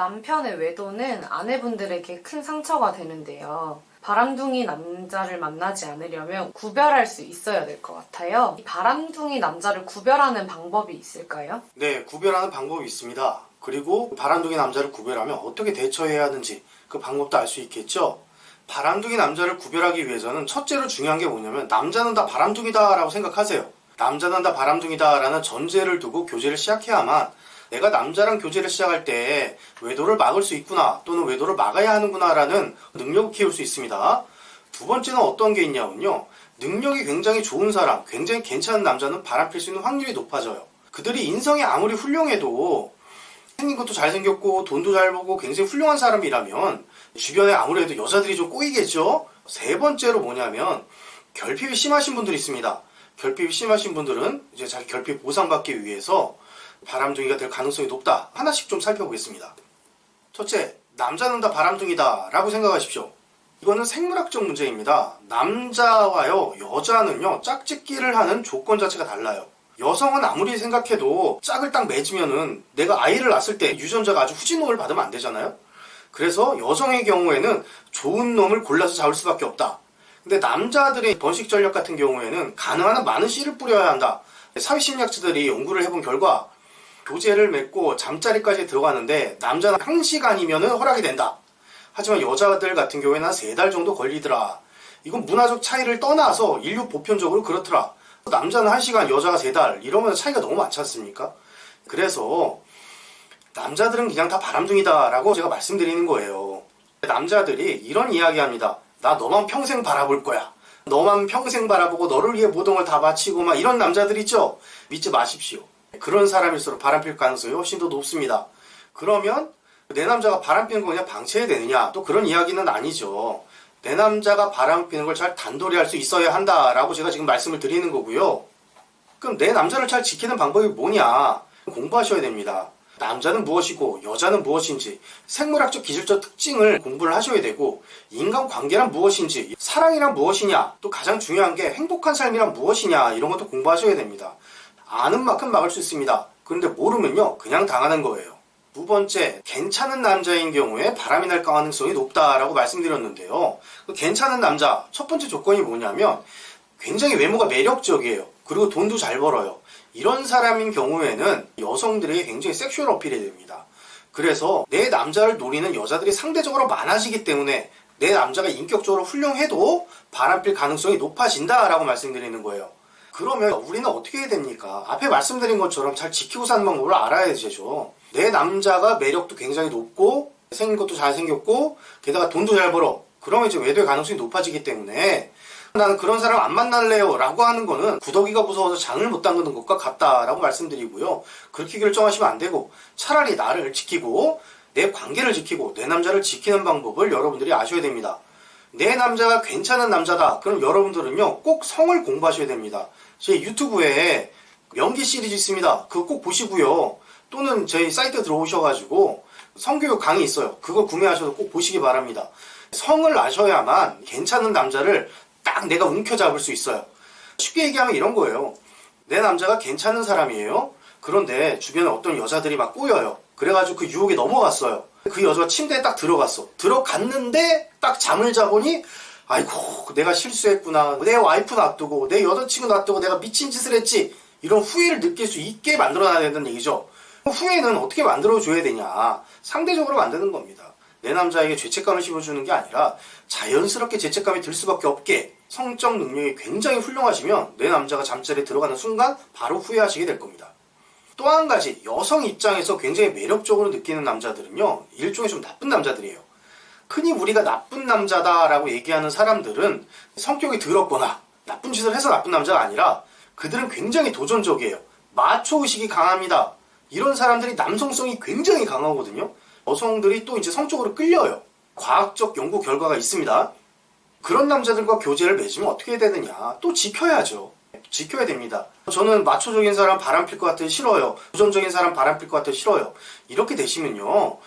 남편의 외도는 아내분들에게 큰 상처가 되는데요. 바람둥이 남자를 만나지 않으려면 구별할 수 있어야 될 것 같아요. 이 바람둥이 남자를 구별하는 방법이 있을까요? 네, 구별하는 방법이 있습니다. 그리고 바람둥이 남자를 구별하면 어떻게 대처해야 하는지 그 방법도 알 수 있겠죠? 바람둥이 남자를 구별하기 위해서는 첫째로 중요한 게 뭐냐면 남자는 다 바람둥이다 라고 생각하세요. 남자는 다 바람둥이다 라는 전제를 두고 교제를 시작해야만 내가 남자랑 교제를 시작할 때 외도를 막을 수 있구나 또는 외도를 막아야 하는구나 라는 능력을 키울 수 있습니다. 두 번째는 어떤 게 있냐면요. 능력이 굉장히 좋은 사람, 굉장히 괜찮은 남자는 바람필 수 있는 확률이 높아져요. 그들이 인성이 아무리 훌륭해도 생긴 것도 잘생겼고 돈도 잘 벌고 굉장히 훌륭한 사람이라면 주변에 아무래도 여자들이 좀 꼬이겠죠. 세 번째로 뭐냐면 결핍이 심하신 분들이 있습니다. 결핍이 심하신 분들은 이제 자기 결핍 보상받기 위해서 바람둥이가 될 가능성이 높다. 하나씩 좀 살펴보겠습니다. 첫째, 남자는 다 바람둥이다 라고 생각하십시오. 이거는 생물학적 문제입니다. 남자와요 여자는요 짝짓기를 하는 조건 자체가 달라요. 여성은 아무리 생각해도 짝을 딱 맺으면은 내가 아이를 낳았을 때 유전자가 아주 후진호를 받으면 안 되잖아요. 그래서 여성의 경우에는 좋은 놈을 골라서 잡을 수밖에 없다. 근데 남자들의 번식 전략 같은 경우에는 가능한 한 많은 씨를 뿌려야 한다. 사회심리학자들이 연구를 해본 결과 교제를 맺고 잠자리까지 들어가는데 남자는 1시간이면 허락이 된다. 하지만 여자들 같은 경우에는 한 3달 정도 걸리더라. 이건 문화적 차이를 떠나서 인류 보편적으로 그렇더라. 남자는 1시간, 여자가 3달 이러면 차이가 너무 많지 않습니까? 그래서 남자들은 그냥 다 바람둥이다 라고 제가 말씀드리는 거예요. 남자들이 이런 이야기합니다. 나 너만 평생 바라볼 거야. 너만 평생 바라보고 너를 위해 모든 걸 다 바치고 막 이런 남자들 있죠? 믿지 마십시오. 그런 사람일수록 바람필 가능성이 훨씬 더 높습니다. 그러면 내 남자가 바람피는 거 그냥 방치해야 되느냐? 또 그런 이야기는 아니죠. 내 남자가 바람피는 걸 잘 단돌이 할 수 있어야 한다라고 제가 지금 말씀을 드리는 거고요. 그럼 내 남자를 잘 지키는 방법이 뭐냐? 공부하셔야 됩니다. 남자는 무엇이고 여자는 무엇인지 생물학적 기술적 특징을 공부를 하셔야 되고 인간관계란 무엇인지 사랑이란 무엇이냐 또 가장 중요한 게 행복한 삶이란 무엇이냐 이런 것도 공부하셔야 됩니다. 아는 만큼 막을 수 있습니다. 그런데 모르면요 그냥 당하는 거예요. 두 번째, 괜찮은 남자인 경우에 바람이 날 가능성이 높다라고 말씀드렸는데요. 그 괜찮은 남자 첫 번째 조건이 뭐냐면 굉장히 외모가 매력적이에요. 그리고 돈도 잘 벌어요. 이런 사람인 경우에는 여성들에게 굉장히 섹슈얼 어필이 됩니다. 그래서 내 남자를 노리는 여자들이 상대적으로 많아지기 때문에 내 남자가 인격적으로 훌륭해도 바람필 가능성이 높아진다라고 말씀드리는 거예요. 그러면 우리는 어떻게 해야 됩니까? 앞에 말씀드린 것처럼 잘 지키고 사는 방법을 알아야 되죠. 내 남자가 매력도 굉장히 높고 생긴 것도 잘생겼고 게다가 돈도 잘 벌어. 그러면 이제 외도의 가능성이 높아지기 때문에 나는 그런 사람 안 만날래요 라고 하는 거는 구더기가 무서워서 장을 못 담그는 것과 같다라고 말씀드리고요. 그렇게 결정하시면 안 되고 차라리 나를 지키고 내 관계를 지키고 내 남자를 지키는 방법을 여러분들이 아셔야 됩니다. 내 남자가 괜찮은 남자다. 그럼 여러분들은요 꼭 성을 공부하셔야 됩니다. 제 유튜브에 연기 시리즈 있습니다. 그거 꼭 보시고요. 또는 저희 사이트 들어오셔가지고 성교육 강의 있어요. 그거 구매하셔서 꼭 보시기 바랍니다. 성을 아셔야만 괜찮은 남자를 딱 내가 움켜잡을 수 있어요. 쉽게 얘기하면 이런 거예요. 내 남자가 괜찮은 사람이에요. 그런데 주변에 어떤 여자들이 막 꼬여요. 그래가지고 그 유혹에 넘어갔어요. 그 여자가 침대에 딱 들어갔어. 들어갔는데 딱 잠을 자보니 아이고 내가 실수했구나. 내 와이프 놔두고 내 여자친구 놔두고 내가 미친 짓을 했지. 이런 후회를 느낄 수 있게 만들어놔야 된다는 얘기죠. 후회는 어떻게 만들어줘야 되냐. 상대적으로 만드는 겁니다. 내 남자에게 죄책감을 씹어주는 게 아니라 자연스럽게 죄책감이 들 수밖에 없게 성적 능력이 굉장히 훌륭하시면 내 남자가 잠자리에 들어가는 순간 바로 후회하시게 될 겁니다. 또 한 가지 여성 입장에서 굉장히 매력적으로 느끼는 남자들은요 일종의 좀 나쁜 남자들이에요. 흔히 우리가 나쁜 남자다라고 얘기하는 사람들은 성격이 더럽거나 나쁜 짓을 해서 나쁜 남자가 아니라 그들은 굉장히 도전적이에요. 마초의식이 강합니다. 이런 사람들이 남성성이 굉장히 강하거든요. 여성들이 또 이제 성적으로 끌려요. 과학적 연구 결과가 있습니다. 그런 남자들과 교제를 맺으면 어떻게 해야 되느냐. 또 지켜야죠. 지켜야 됩니다. 저는 마초적인 사람 바람필 것 같아 싫어요. 도전적인 사람 바람필 것 같아 싫어요. 이렇게 되시면요.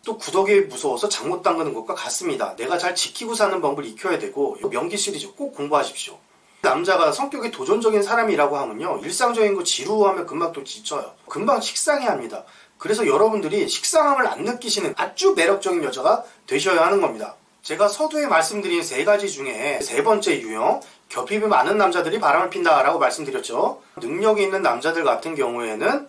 또 구더기에 무서워서 장 못 담그는 것과 같습니다. 내가 잘 지키고 사는 방법을 익혀야 되고 명기 시리즈 꼭 공부하십시오. 남자가 성격이 도전적인 사람이라고 하면요. 일상적인 거 지루하면 금방 또 지쳐요. 금방 식상해 합니다. 그래서 여러분들이 식상함을 안 느끼시는 아주 매력적인 여자가 되셔야 하는 겁니다. 제가 서두에 말씀드린 3가지 중에 3번째 유형, 결핍이 많은 남자들이 바람을 핀다라고 말씀드렸죠. 능력이 있는 남자들 같은 경우에는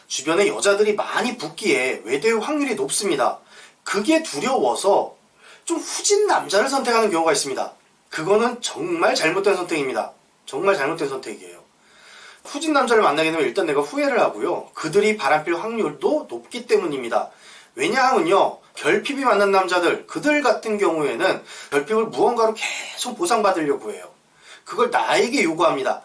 주변에 여자들이 많이 붙기에 외도의 확률이 높습니다. 그게 두려워서 좀 후진 남자를 선택하는 경우가 있습니다. 그거는 정말 잘못된 선택입니다. 정말 잘못된 선택이에요. 후진 남자를 만나게 되면 일단 내가 후회를 하고요. 그들이 바람필 확률도 높기 때문입니다. 왜냐하면요, 결핍이 많은 남자들, 그들 같은 경우에는 결핍을 무언가로 계속 보상받으려고 해요. 그걸 나에게 요구합니다.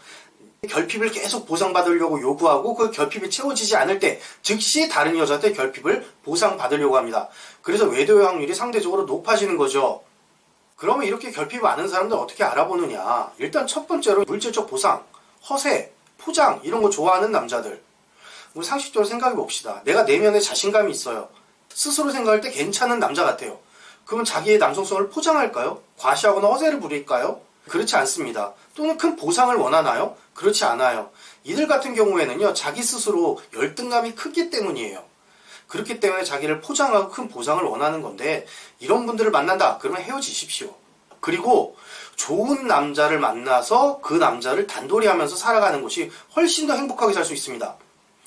결핍을 계속 보상받으려고 요구하고 그 결핍이 채워지지 않을 때 즉시 다른 여자한테 결핍을 보상받으려고 합니다. 그래서 외도의 확률이 상대적으로 높아지는 거죠. 그러면 이렇게 결핍이 많은 사람들 어떻게 알아보느냐. 일단 첫 번째로 물질적 보상, 허세, 포장 이런 거 좋아하는 남자들. 우리 상식적으로 생각해 봅시다. 내가 내면에 자신감이 있어요. 스스로 생각할 때 괜찮은 남자 같아요. 그러면 자기의 남성성을 포장할까요? 과시하거나 허세를 부릴까요? 그렇지 않습니다. 또는 큰 보상을 원하나요? 그렇지 않아요. 이들 같은 경우에는요, 자기 스스로 열등감이 크기 때문이에요. 그렇기 때문에 자기를 포장하고 큰 보상을 원하는 건데, 이런 분들을 만난다. 그러면 헤어지십시오. 그리고 좋은 남자를 만나서 그 남자를 단돌이 하면서 살아가는 것이 훨씬 더 행복하게 살 수 있습니다.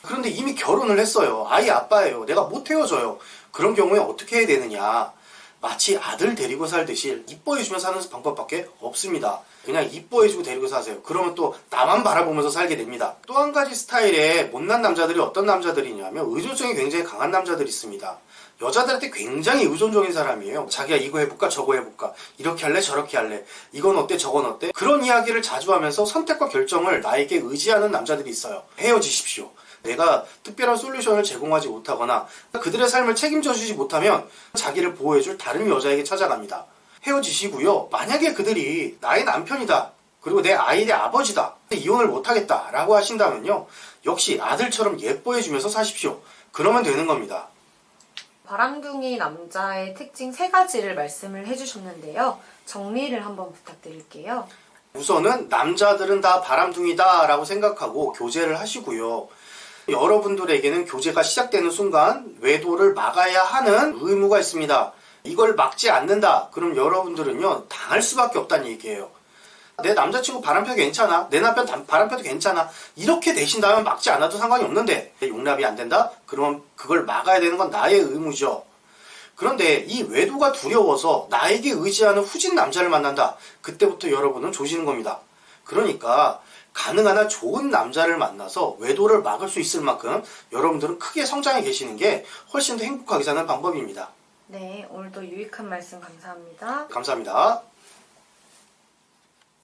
그런데 이미 결혼을 했어요. 아이 아빠예요. 내가 못 헤어져요. 그런 경우에 어떻게 해야 되느냐. 마치 아들 데리고 살듯이 이뻐해주며 사는 방법밖에 없습니다. 그냥 이뻐해주고 데리고 사세요. 그러면 또 나만 바라보면서 살게 됩니다. 또 한 가지 스타일의 못난 남자들이 어떤 남자들이냐면 의존성이 굉장히 강한 남자들이 있습니다. 여자들한테 굉장히 의존적인 사람이에요. 자기가 이거 해볼까 저거 해볼까 이렇게 할래 저렇게 할래 이건 어때 저건 어때 그런 이야기를 자주 하면서 선택과 결정을 나에게 의지하는 남자들이 있어요. 헤어지십시오. 내가 특별한 솔루션을 제공하지 못하거나 그들의 삶을 책임져주지 못하면 자기를 보호해줄 다른 여자에게 찾아갑니다. 헤어지시고요. 만약에 그들이 나의 남편이다. 그리고 내 아이의 아버지다. 이혼을 못하겠다 라고 하신다면요. 역시 아들처럼 예뻐해주면서 사십시오. 그러면 되는 겁니다. 바람둥이 남자의 특징 3가지를 말씀을 해주셨는데요. 정리를 한번 부탁드릴게요. 우선은 남자들은 다 바람둥이다 라고 생각하고 교제를 하시고요. 여러분들에게는 교제가 시작되는 순간 외도를 막아야 하는 의무가 있습니다. 이걸 막지 않는다. 그럼 여러분들은요, 당할 수밖에 없다는 얘기예요. 내 남자친구 바람펴도 괜찮아. 내 남편 바람펴도 괜찮아. 이렇게 되신다면 막지 않아도 상관이 없는데 용납이 안 된다? 그러면 그걸 막아야 되는 건 나의 의무죠. 그런데 이 외도가 두려워서 나에게 의지하는 후진 남자를 만난다. 그때부터 여러분은 조지는 겁니다. 그러니까 가능한 한 좋은 남자를 만나서 외도를 막을 수 있을 만큼 여러분들은 크게 성장해 계시는 게 훨씬 더 행복하게 사는 방법입니다. 네, 오늘도 유익한 말씀 감사합니다. 감사합니다.